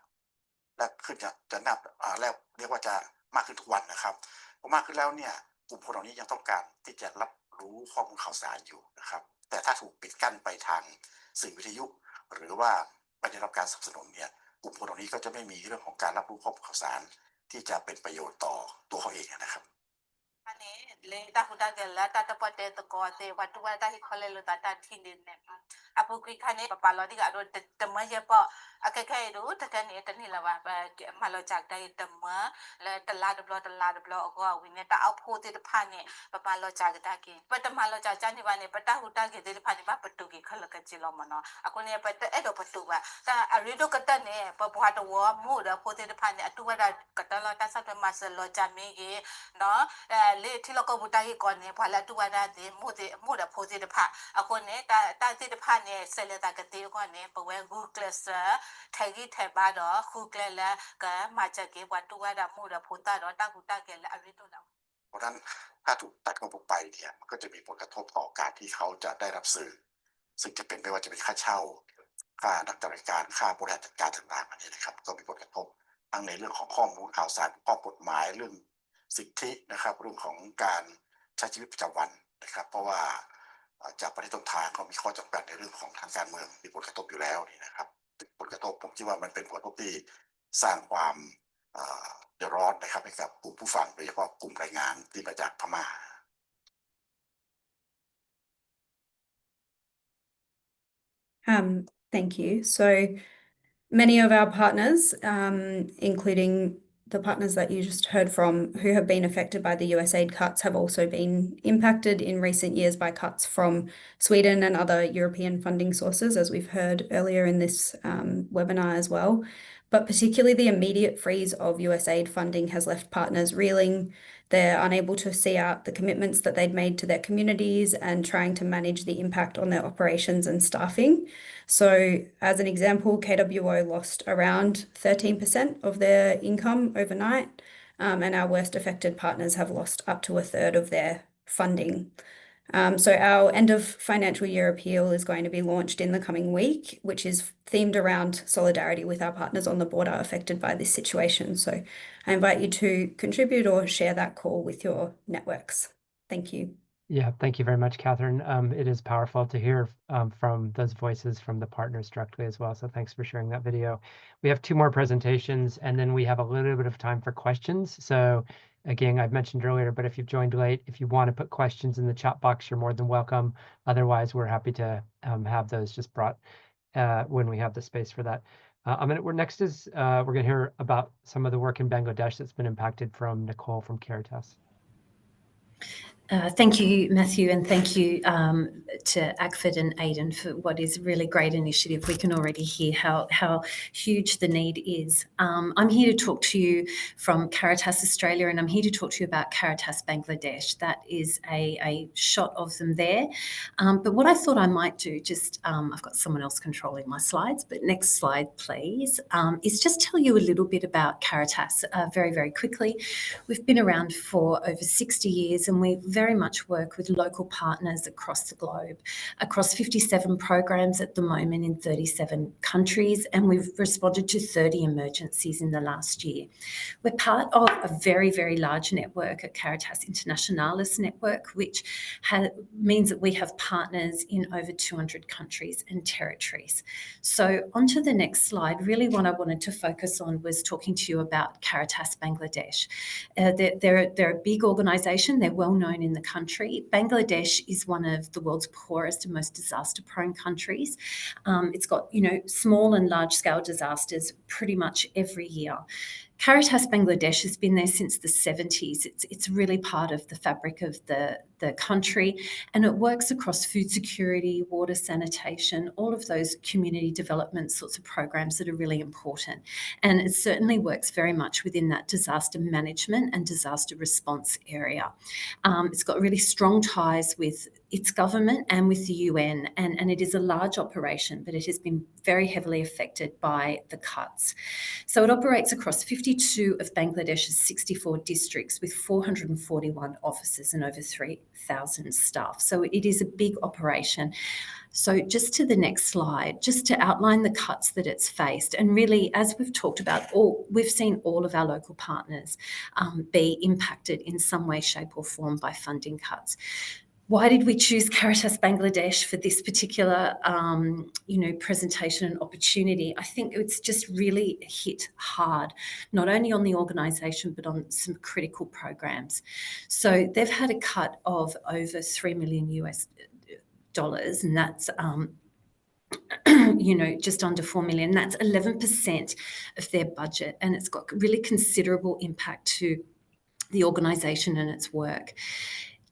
และขึ้นจะนับแล้วเรียกว่าจะมากขึ้นทุกวันนะครับพอมากขึ้นแล้วเนี่ยกลุ่มคนเหล่านี้ยังต้องการที่จะรับรู้ข้อมูลข่าวสารอยู่นะครับแต่ถ้าถูกปิดกั้นไปทางสื่อวิทยุหรือว่าไม่ได้รับการสนับสนุนเนี่ยกลุ่มคนเหล่านี้ก็จะไม่มีเรื่องของการรับรู้ข้อมูลข่าวสารที่จะเป็นประโยชน์ต่อตัวเขาเองนะครับ le ta huda gela ta ta pote to ko te watu wa ta hi khole lo ta ta thinde ne apu ki khane papa lo di ga do tamma ye po akakai do ta kan ne tan la wa ma lo jak dai tamma la ta la de blo ko wi ne ta au pho te ta pha ne papa lo jak ta ki pa ta ma lo jak ja ni ba ne pa ta huda ge te pha ne ba patu ki khala ka chi lo ma no aku ne pa ta e do patu ba ta ari do ka ta ne pa bwa to wo mu da pho te ta pha ne atu wa da ka ta lo ta sa ta ma se lo ja me ge no le thi lo ko bu ta hi ko ne pha la tu wa da de mu da pho te ta pha aku ne ta te ta pha ne se le ta ka te ko ne pa we google sa thai gi thai ba do google la ka ma cha ke wa tu wa da mu da pho ta do ta ku ta ke la ari to da เพราะฉะนั้นถ้าถูกตัดงบไปเนี่ยมันก็จะมีผลกระทบต่อการที่เขาจะได้รับสื่อซึ่งจะเป็นไม่ว่าจะเป็นค่าเช่าค่านักจัดการค่าบริหารจัดการต่างๆนี่นะครับก็มีผลกระทบทั้งในเรื่องของข้อมูลข่าวสารข้อกฎหมายเรื่องสิทธินะครับเรื่องของการใช้ชีวิตประจำวันนะครับเพราะว่าจากประเทศต้นทางเขามีข้อจำกัดในเรื่องของทางการเมืองมีผลกระทบอยู่แล้วนี่นะครับผลกระทบผมคิดว่ามันเป็นผลกระทบที่สร้างความเดือดร้อนนะครับให้กับกลุ่มผู้ฟังโดยเฉพาะกลุ่มแรงงานที่มาจากพม่า Thank you. So many of our partners, including the partners that you just heard from, who have been affected by the USAID cuts, have also been impacted in recent years by cuts from Sweden and other European funding sources, as we've heard earlier in this webinar as well. But particularly the immediate freeze of USAID funding has left partners reeling. They're unable to see out the commitments that they'd made to their communities and trying to manage the impact on their operations and staffing. So as an example, KWO lost around 13% of their income overnight, and our worst affected partners have lost up to a third of their funding. So our end of financial year appeal is going to be launched in the coming week, which is themed around solidarity with our partners on the border affected by this situation. So I invite you to contribute or share that call with your networks. Thank you. Yeah, thank you very much, Catherine. It is powerful to hear from those voices from the partners directly as well. So thanks for sharing that video. We have two more presentations, and then we have a little bit of time for questions. So again, I've mentioned earlier, but if you've joined late, if you want to put questions in the chat box, you're more than welcome. Otherwise, we're happy to have those just brought when we have the space for that. Next is we're going to hear about some of the work in Bangladesh that's been impacted from Nicole from Caritas. Thank you, Matthew, and thank you to ACFID and AIDN for what is a really great initiative. We can already hear how huge the need is. I'm here to talk to you from Caritas Australia, and I'm here to talk to you about Caritas Bangladesh. That is a shot of them there. But what I thought I might do, I've got someone else controlling my slides, but next slide, please, is just tell you a little bit about Caritas very, very quickly. We've been around for over 60 years, and we very much work with local partners across the globe, across 57 programs at the moment in 37 countries, and we've responded to 30 emergencies in the last year. We're part of a very, very large network, a Caritas Internationalis network, which means that we have partners in over 200 countries and territories. So onto the next slide, really what I wanted to focus on was talking to you about Caritas Bangladesh. They're a big organisation, they're well known in the country. Bangladesh is one of the world's poorest and most disaster-prone countries. It's got, small and large-scale disasters pretty much every year. Caritas Bangladesh has been there since the 70s. It's really part of the fabric of the country, and it works across food security, water sanitation, all of those community development sorts of programs that are really important. And it certainly works very much within that disaster management and disaster response area. It's got really strong ties with its government and with the UN, and it is a large operation, but it has been very heavily affected by the cuts. So it operates across 52 of Bangladesh's 64 districts with 441 offices and over 3,000 staff. So it is a big operation. So just to the next slide, just to outline the cuts that it's faced. And really, as we've talked about, we've seen all of our local partners be impacted in some way, shape or form by funding cuts. Why did we choose Caritas Bangladesh for this particular, presentation and opportunity? I think it's just really hit hard, not only on the organisation, but on some critical programs. So they've had a cut of over $3 million US, and that's, just under 4 million. That's 11% of their budget, and it's got really considerable impact to the organisation and its work.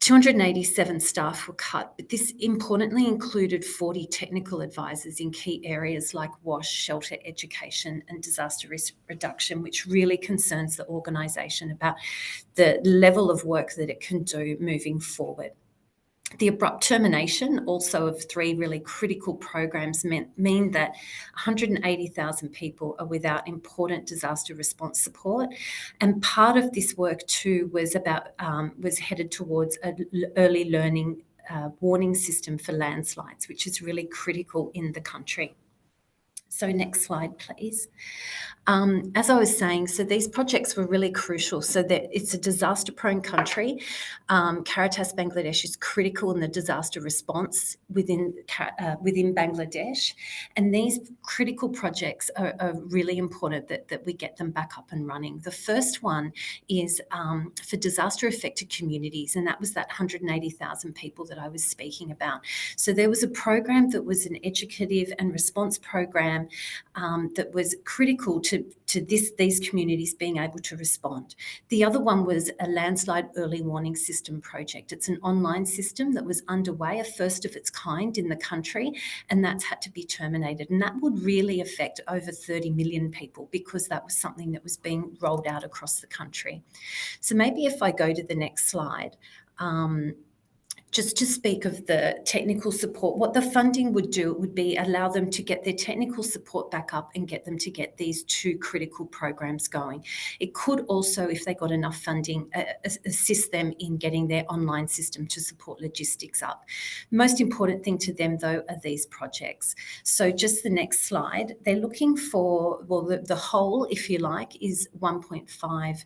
287 staff were cut, but this importantly included 40 technical advisors in key areas like WASH, shelter, education and disaster risk reduction, which really concerns the organisation about the level of work that it can do moving forward. The abrupt termination also of 3 really critical programs mean that 180,000 people are without important disaster response support. And part of this work too was headed towards an early learning warning system for landslides, which is really critical in the country. So next slide, please. As I was saying, so these projects were really crucial. So that it's a disaster-prone country. Caritas Bangladesh is critical in the disaster response within Bangladesh, and these critical projects are really important that we get them back up and running. The first one is for disaster-affected communities, and that was that 180,000 people that I was speaking about. So there was a program that was an educative and response program that was critical to these communities being able to respond. The other one was a landslide early warning system project. It's an online system that was underway, a first of its kind in the country, and that's had to be terminated. And that would really affect over 30 million people because that was something that was being rolled out across the country. So maybe if I go to the next slide, just to speak of the technical support, what the funding would do, it would be allow them to get their technical support back up and get them to get these 2 critical programs going. It could also, if they got enough funding, assist them in getting their online system to support logistics up. Most important thing to them, though, are these projects. So just the next slide, they're looking for, well, the whole, if you like, is 1.5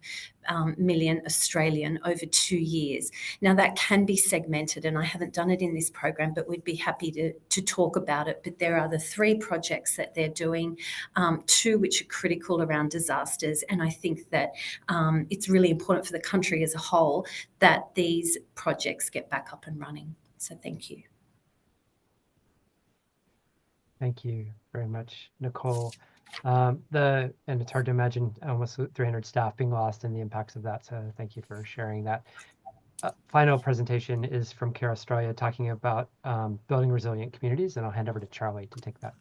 million Australian over 2 years. Now that can be segmented, and I haven't done it in this program, but we'd be happy to talk about it. But there are the 3 projects that they're doing, 2 which are critical around disasters, and I think that it's really important for the country as a whole that these projects get back up and running. So thank you. Thank you very much, Nicole. And it's hard to imagine almost 300 staff being lost and the impacts of that. So thank you for sharing that. Final presentation is from Care Australia talking about building resilient communities, and I'll hand over to Charlie to take that.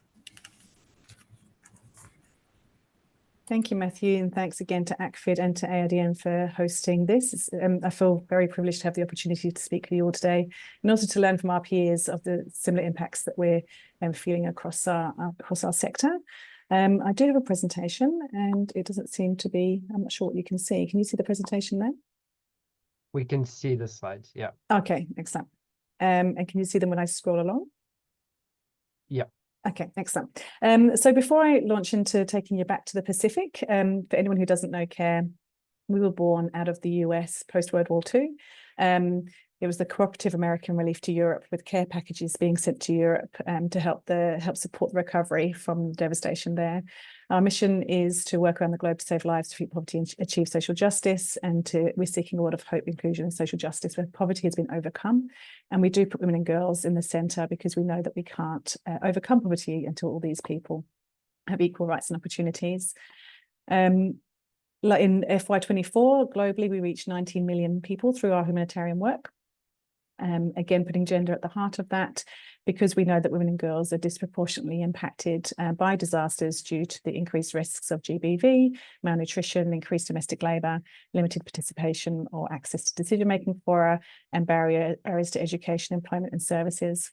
Thank you, Matthew, and thanks again to ACFID and to AIDN for hosting this. I feel very privileged to have the opportunity to speak with you all today, and also to learn from our peers of the similar impacts that we're feeling across our sector. I do have a presentation, and it doesn't seem to be, I'm not sure what you can see. Can you see the presentation there? We can see the slides, yeah. Okay, excellent. And can you see them when I scroll along? Yeah. Okay, excellent. So before I launch into taking you back to the Pacific, for anyone who doesn't know CARE, we were born out of the US post-World War II. It was the Cooperative American Relief to Europe, with care packages being sent to Europe to help support the recovery from devastation there. Our mission is to work around the globe to save lives, defeat poverty, and achieve social justice. And we're seeking a lot of hope, inclusion, and social justice where poverty has been overcome. And we do put women and girls in the centre because we know that we can't overcome poverty until all these people have equal rights and opportunities. Like in FY24, globally, we reached 19 million people through our humanitarian work. Again, putting gender at the heart of that, because we know that women and girls are disproportionately impacted by disasters due to the increased risks of GBV, malnutrition, increased domestic labour, limited participation or access to decision-making fora, and barriers to education, employment and services.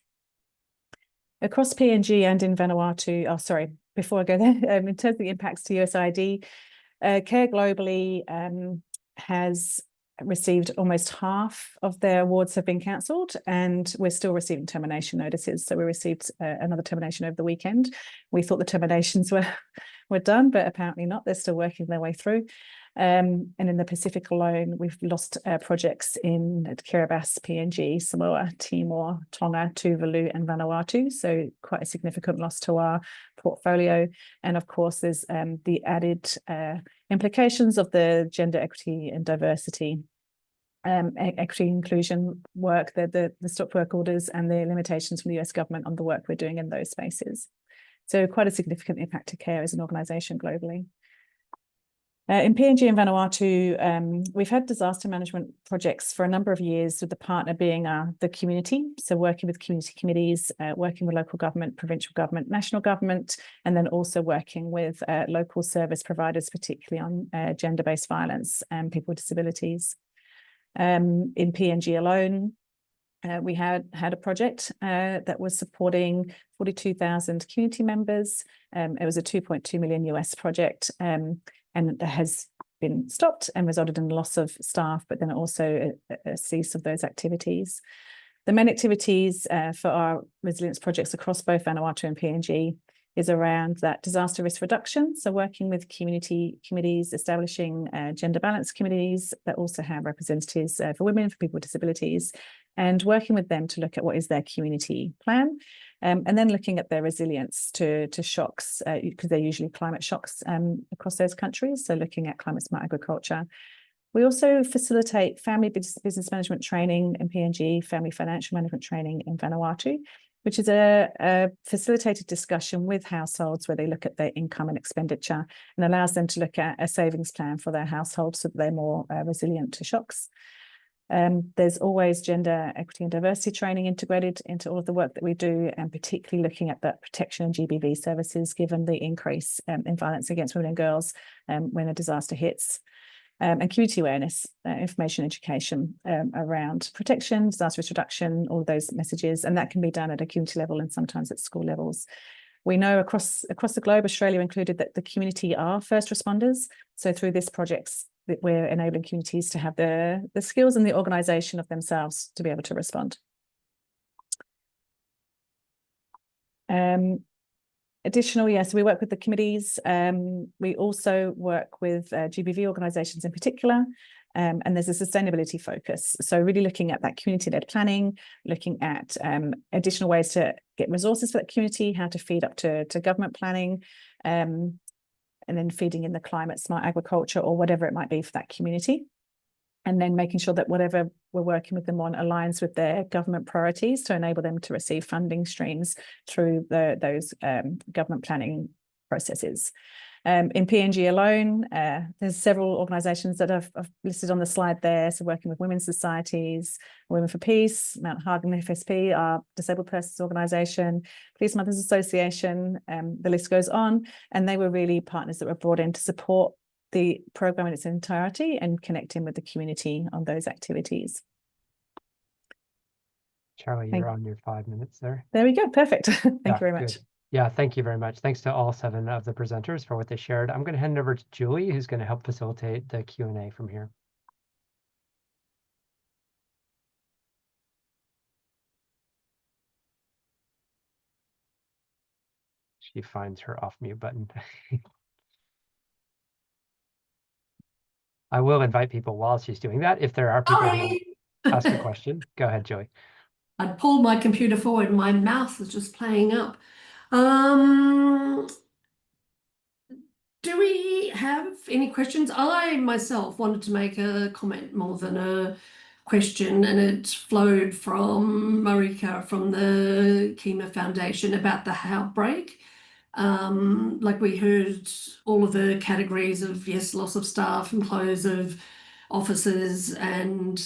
Across PNG and in Vanuatu, before I go there, in terms of the impacts to USAID, Care globally has received almost half of their awards have been cancelled, and we're still receiving termination notices. So we received another termination over the weekend. We thought the terminations were done, but apparently not. They're still working their way through. And in the Pacific alone, we've lost projects in Kiribati, PNG, Samoa, Timor, Tonga, Tuvalu, and Vanuatu. So quite a significant loss to our portfolio. And of course, there's the added implications of the gender equity and diversity, equity inclusion work, the stop work orders, and the limitations from the US government on the work we're doing in those spaces. So quite a significant impact to Care as an organisation globally. In PNG and Vanuatu, we've had disaster management projects for a number of years, with the partner being the community. So working with community committees, working with local government, provincial government, national government, and then also working with local service providers, particularly on gender-based violence and people with disabilities. In PNG alone, we had a project that was supporting 42,000 community members. It was a $2.2 million US project. And it has been stopped and resulted in loss of staff, but then also a cease of those activities. The main activities for our resilience projects across both Vanuatu and PNG is around that disaster risk reduction. So working with community committees, establishing gender balance committees that also have representatives for women, for people with disabilities, and working with them to look at what is their community plan. And then looking at their resilience to shocks, because they're usually climate shocks across those countries. So looking at climate smart agriculture. We also facilitate family business management training in PNG, family financial management training in Vanuatu, which is a facilitated discussion with households where they look at their income and expenditure and allows them to look at a savings plan for their household so that they're more resilient to shocks. There's always gender equity and diversity training integrated into all of the work that we do, and particularly looking at that protection and GBV services, given the increase in violence against women and girls when a disaster hits. And community awareness, information education around protection, disaster risk reduction, all of those messages, and that can be done at a community level and sometimes at school levels. We know across the globe, Australia included, that the community are first responders. So through this projects, that we're enabling communities to have the skills and the organisation of themselves to be able to respond. Additional, yes, we work with the committees. We also work with GBV organisations in particular, and there's a sustainability focus. So really looking at that community-led planning, looking at additional ways to get resources for that community, how to feed up to government planning, and then feeding in the climate smart agriculture or whatever it might be for that community. And then making sure that whatever we're working with them on aligns with their government priorities to enable them to receive funding streams through those government planning processes. In PNG alone, there's several organisations that I've listed on the slide there. So working with women's societies, Women for Peace, Mount Hagen FSP, our disabled persons organisation, Police Mothers Association, the list goes on. And they were really partners that were brought in to support the programme in its entirety and connecting with the community on those activities. Charlie, you're on your 5 minutes there. There we go. Perfect. Thank you very much. Good. Yeah, thank you very much. Thanks to all 7 of the presenters for what they shared. I'm going to hand it over to Julie, who's going to help facilitate the Q&A from here. She finds her off mute button. I will invite people while she's doing that. If there are people ask a question. Go ahead, Joey. I'd pulled my computer forward, my mouth was just playing up. Do we have any questions? I myself wanted to make a comment more than a question, and it flowed from Marika from the Kima Foundation about the outbreak. Like we heard all of the categories of, yes, loss of staff and close of offices, and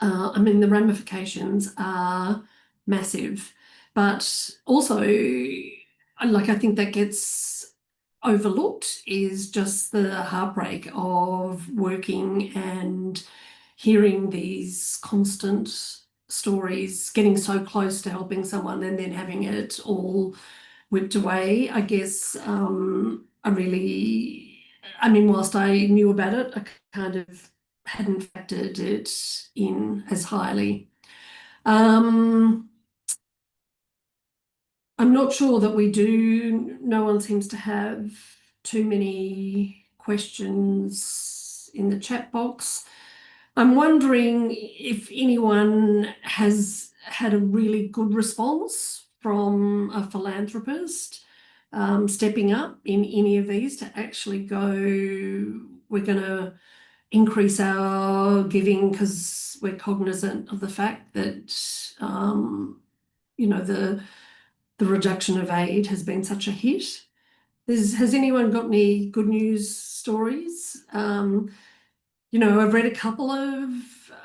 I mean, the ramifications are massive, but also, like, I think that gets overlooked is just the heartbreak of working and hearing these constant stories, getting so close to helping someone and then having it all whipped away. I guess I mean, whilst I knew about it, I kind of hadn't factored it in as highly. I'm not sure that we do. No one seems to have too many questions in the chat box. I'm wondering if anyone has had a really good response from a philanthropist stepping up in any of these to actually go, we're going to increase our giving because we're cognizant of the fact that, you know, the reduction of aid has been such a hit. Has anyone got any good news stories? You know, I've read a couple of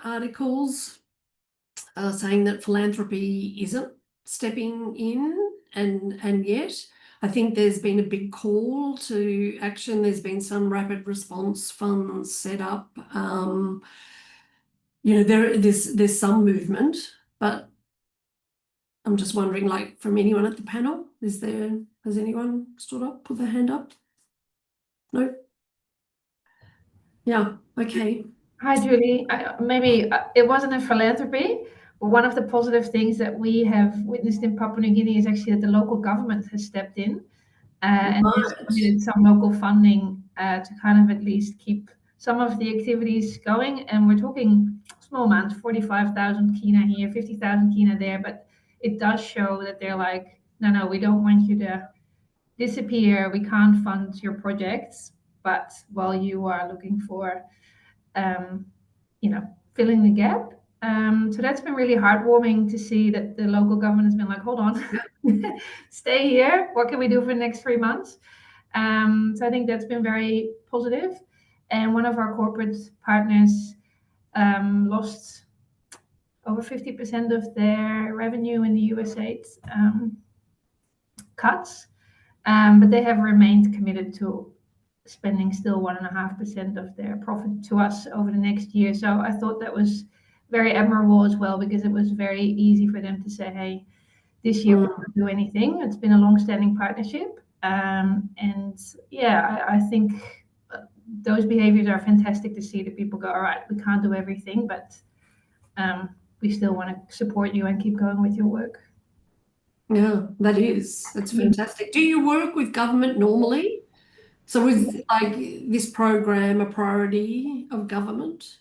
articles saying that philanthropy isn't stepping in, and yet I think there's been a big call to action. There's been some rapid response funds set up. You know, there's some movement, but I'm just wondering, like, from anyone at the panel, has anyone stood up, put their hand up? No? Yeah, okay. Hi, Julie. Maybe it wasn't a philanthropy, but one of the positive things that we have witnessed in Papua New Guinea is actually that the local government has stepped in and has committed some local funding to kind of at least keep some of the activities going. And we're talking small amounts, 45,000 kina here, 50,000 kina there, but it does show that they're like, no, we don't want you to disappear. We can't fund your projects, but while you are looking for, you know, filling the gap. So that's been really heartwarming to see that the local government has been like, hold on, stay here. What can we do for the next 3 months? So I think that's been very positive. And one of our corporate partners lost over 50% of their revenue in the USAID cuts, but they have remained committed to spending still 1.5% of their profit to us over the next year. So I thought that was very admirable as well, because it was very easy for them to say, hey, this year we won't do anything. It's been a long-standing partnership. And yeah, I think those behaviors are fantastic to see, that people go, all right, we can't do everything, but we still want to support you and keep going with your work. Yeah, that's fantastic. Do you work with government normally? So is like this program a priority of government?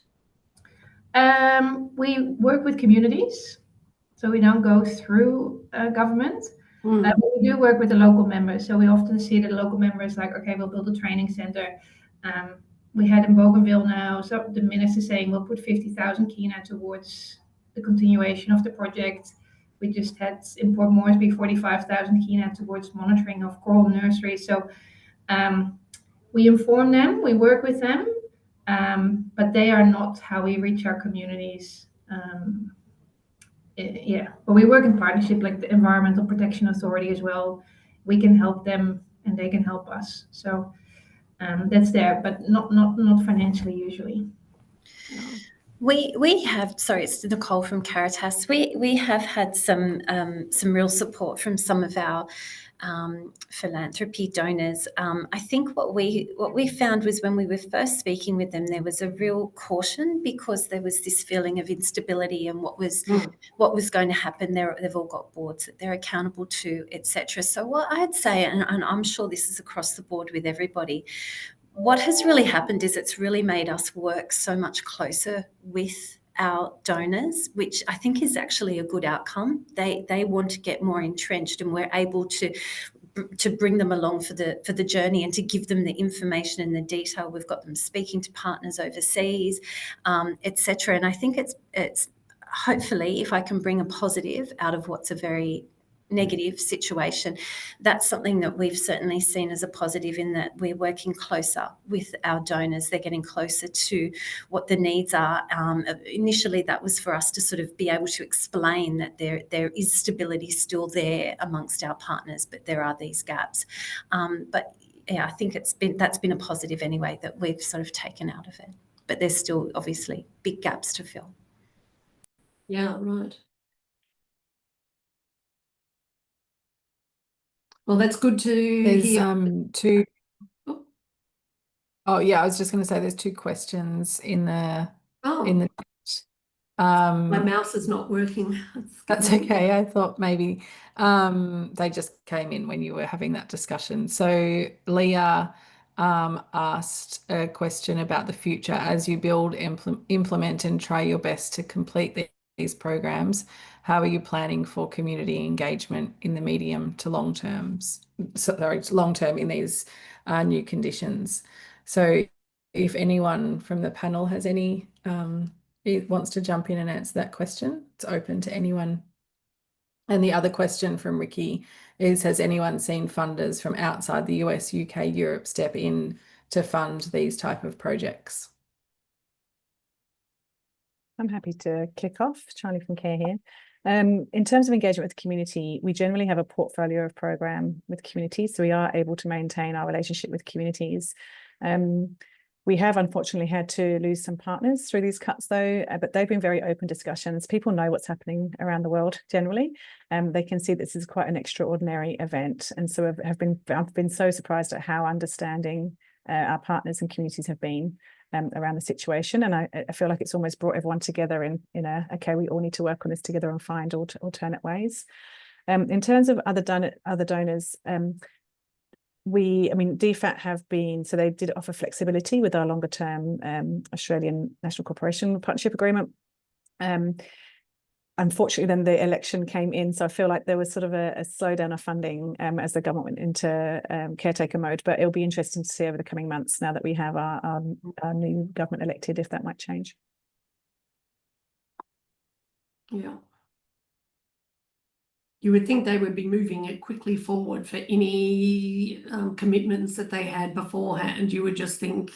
We work with communities, so we don't go through government. But we do work with the local members. So we often see that the local members like, okay, we'll build a training center. We had in Bougainville now, so the minister saying we'll put 50,000 kina towards the continuation of the project. We just had in Port Moresby 45,000 kina towards monitoring of coral nurseries. So we inform them, we work with them, but they are not how we reach our communities. Yeah, but we work in partnership, like the Environmental Protection Authority as well. We can help them and they can help us. So that's there, but not financially usually. We have, sorry, it's Nicole from Caritas. We have had some real support from some of our philanthropy donors. I think what we found was when we were first speaking with them, there was a real caution because there was this feeling of instability and what was going to happen. They've all got boards that they're accountable to, etc. So what I'd say, and I'm sure this is across the board with everybody, what has really happened is it's really made us work so much closer with our donors, which I think is actually a good outcome. They want to get more entrenched, and we're able to bring them along for the journey and to give them the information and the detail. We've got them speaking to partners overseas, etc. And I think it's hopefully, if I can bring a positive out of what's a very negative situation, that's something that we've certainly seen as a positive, in that we're working closer with our donors. They're getting closer to what the needs are. Initially, that was for us to sort of be able to explain that there is stability still there amongst our partners, but there are these gaps. But yeah, I think that's been a positive anyway, that we've sort of taken out of it. But there's still obviously big gaps to fill. Yeah, right. Well, that's good to There's hear. two. Oh. Oh yeah, I was just going to say there's two questions in the Oh, chat. my mouse is not working. That's okay. I thought maybe they just came in when you were having that discussion. So Leah asked a question about the future as you build, implement, and try your best to complete these programs. How are you planning for community engagement in the medium to long terms? Sorry, long term in these new conditions. So if anyone from the panel has any wants to jump in and answer that question, it's open to anyone. And the other question from Ricky is, has anyone seen funders from outside the US, UK, Europe step in to fund these type of projects? I'm happy to kick off. Charlie from Care here. In terms of engagement with the community, we generally have a portfolio of program with communities, so we are able to maintain our relationship with communities. We have unfortunately had to lose some partners through these cuts though, but they've been very open discussions. People know what's happening around the world generally. They can see this is quite an extraordinary event. And so I've been so surprised at how understanding our partners and communities have been around the situation. And I feel like it's almost brought everyone together in okay, we all need to work on this together and find alternate ways. In terms of other donors, DFAT have been, so they did offer flexibility with our longer term Australian National Corporation Partnership Agreement. Unfortunately, then the election came in, so I feel like there was sort of a slowdown of funding as the government went into caretaker mode. But it'll be interesting to see over the coming months, now that we have our new government elected, if that might change. Yeah. You would think they would be moving it quickly forward for any commitments that they had beforehand. You would just think,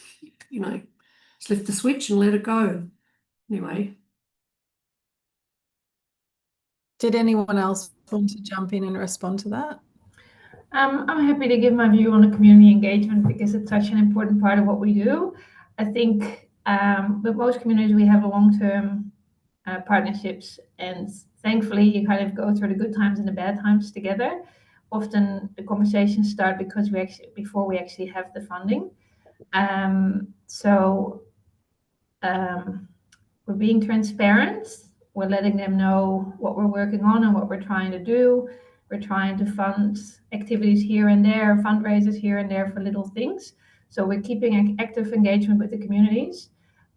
just lift the switch and let it go. Anyway. Did anyone else want to jump in and respond to that? I'm happy to give my view on the community engagement, because it's such an important part of what we do. I think with most communities we have a long-term partnerships, and thankfully you kind of go through the good times and the bad times together. Often the conversations start before we actually have the funding. We're being transparent. We're letting them know what we're working on and what we're trying to do. We're trying to fund activities here and there, fundraisers here and there for little things. So we're keeping an active engagement with the communities.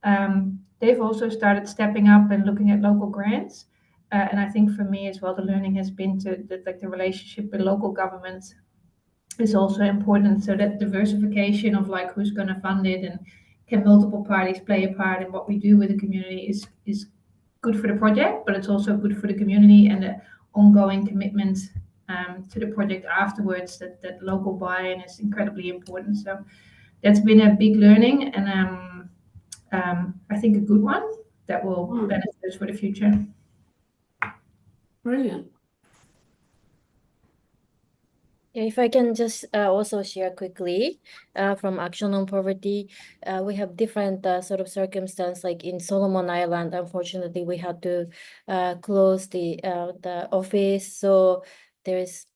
They've also started stepping up and looking at local grants. And I think for me as well, the learning has been the relationship with local governments is also important. So that diversification of who's going to fund it and can multiple parties play a part in what we do with the community is good for the project, but it's also good for the community and the ongoing commitment to the project afterwards. That local buy-in is incredibly important. So that's been a big learning, and I think a good one that will benefit us for the future. Brilliant. Yeah, if I can just also share quickly from Action on Poverty, we have different sort of circumstance. Like in Solomon Island, unfortunately, we had to close the office, so there is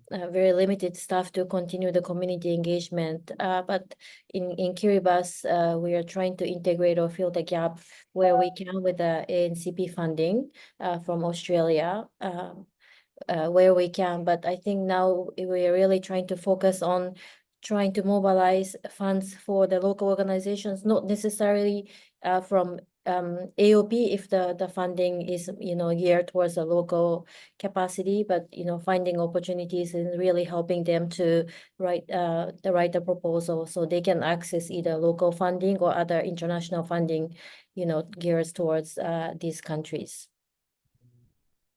very limited staff to continue the community engagement. But in Kiribati, we are trying to integrate or fill the gap where we can with the ANCP funding from Australia. Where we can, but I think now we are really trying to focus on trying to mobilize funds for the local organizations, not necessarily from AOP if the funding is, geared towards a local capacity, but, finding opportunities and really helping them to write the proposal so they can access either local funding or other international funding, geared towards these countries.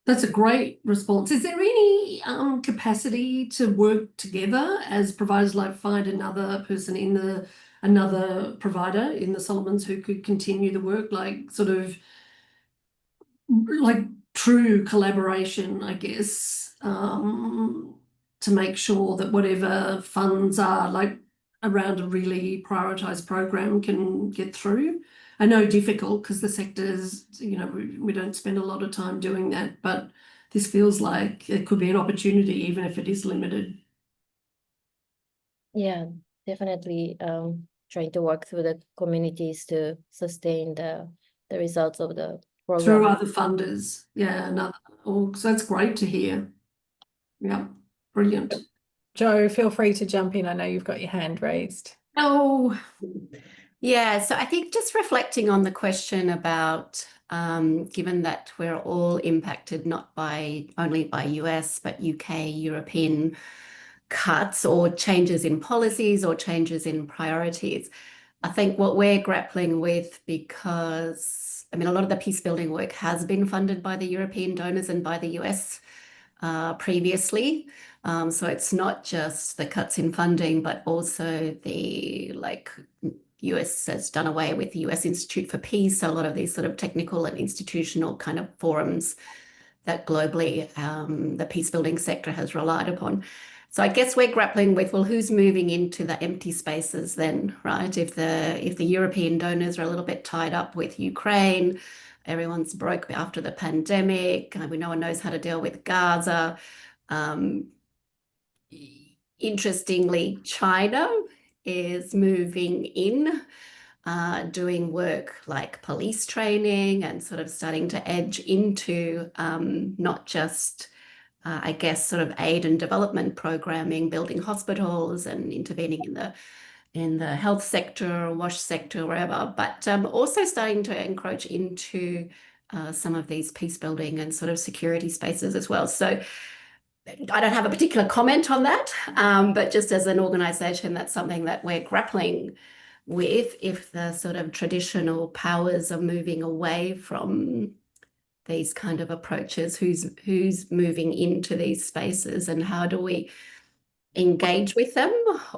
That's a great response. Is there any capacity to work together as providers, like find another person in another provider in the Solomons who could continue the work, like sort of like true collaboration, I guess, to make sure that whatever funds are like around a really prioritised program can get through? I know difficult because the sectors, we don't spend a lot of time doing that, but this feels like it could be an opportunity, even if it is limited. Yeah, definitely trying to work through the communities to sustain the results of the program. Through other funders. Yeah, so that's great to hear. Yeah, brilliant. Jo, feel free to jump in. I know you've got your hand raised. Oh, Yeah, so I think just reflecting on the question about given that we're all impacted not only by US, but UK, European cuts or changes in policies or changes in priorities. I think what we're grappling with, because a lot of the peace building work has been funded by the European donors and by the US previously. So it's not just the cuts in funding, but also the US has done away with the US Institute for Peace. So a lot of these sort of technical and institutional kind of forums that globally the peace building sector has relied upon. So I guess we're grappling with, well, who's moving into the empty spaces then, right? If the European donors are a little bit tied up with Ukraine, everyone's broke after the pandemic, no one knows how to deal with Gaza. Interestingly, China is moving in, doing work like police training and sort of starting to edge into not just, I guess, sort of aid and development programming, building hospitals and intervening in the health sector, WASH sector, wherever, but also starting to encroach into some of these peace building and sort of security spaces as well. So I don't have a particular comment on that, but just as an organisation, that's something that we're grappling with. If the sort of traditional powers are moving away from these kind of approaches, who's moving into these spaces, and how do we engage with them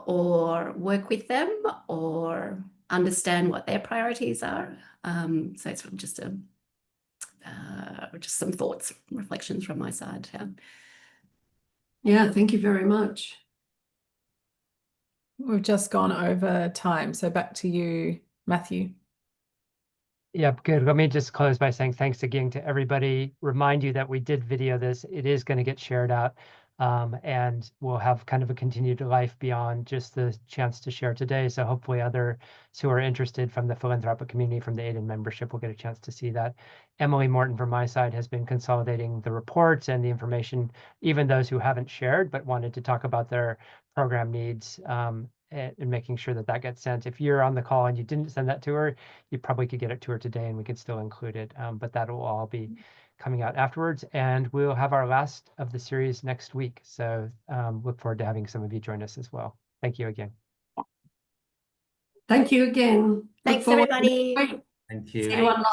or work with them or understand what their priorities are? So it's just some thoughts, reflections from my side. yeah, thank you very much. We've just gone over time, so back to you, Matthew. Yep, good. Let me just close by saying thanks again to everybody. Remind you that we did video this. It is going to get shared out, and we'll have kind of a continued life beyond just the chance to share today. So hopefully others who are interested from the philanthropic community, from the AIDN membership, will get a chance to see that. Emily Morton from my side has been consolidating the reports and the information, even those who haven't shared but wanted to talk about their program needs, and making sure that that gets sent. If you're on the call and you didn't send that to her, you probably could get it to her today and we could still include it. But that will all be coming out afterwards. And we'll have our last of the series next week. So look forward to having some of you join us as well. Thank you again. Thank you again. Thanks, everybody. Thank you. See you online.